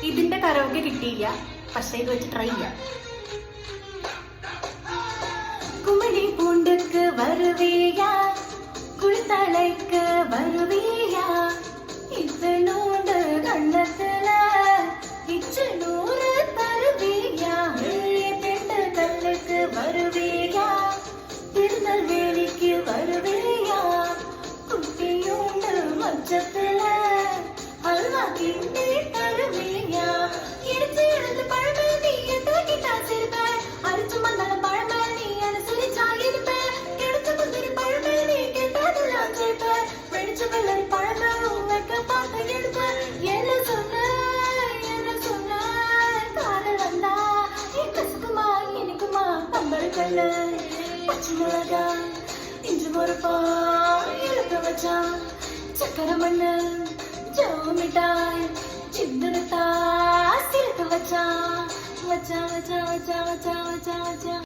ഇതിന്റെ കരോക്കെ കിട്ടിയില്ല, പക്ഷെ ഇത് വെച്ച് ട്രൈ ചെയ്യാം. குமரி பூண்டுக்கு வருவியா, குளித்தலைக்கு வருவியா, இத்தனோண்டு கண்ணத்துல இச்சனூறு தருவியா, பெண்டு கல்லுக்கு வருவியா, திருநெல்வேலிக்கு வருவியா, குட்டியோண்டு மச்சத்துல அல்வா கிண்டி தருவியா, எடுத்து எடுத்து பழமை நீ எட்டாக்கிட்டா சிறுப்ப, அரிச்சு மந்தாலும் பழமை நீ அனுசரிச்சா இருப்ப, எடுத்து முந்திரி பழமை நீ கேட்டதெல்லாம் கேட்ப, வெடிச்ச வெள்ளரி பழமை வைக்க பார்க்க எடுப்ப, என்ன சொன்ன காதல் வந்தா என் கசுக்குமா இனிக்குமா பம்பரு கல்லு பச்சை மிளகா இஞ்சி முறுப்பா இழுக்க வச்சா சக்கரை மண்ணு ஜோ மிட்டாய் சிந்தனத்தா சிலுக்க வச்சா வச்சா வச்சா வச்சா வச்சா வச்சா வச்சா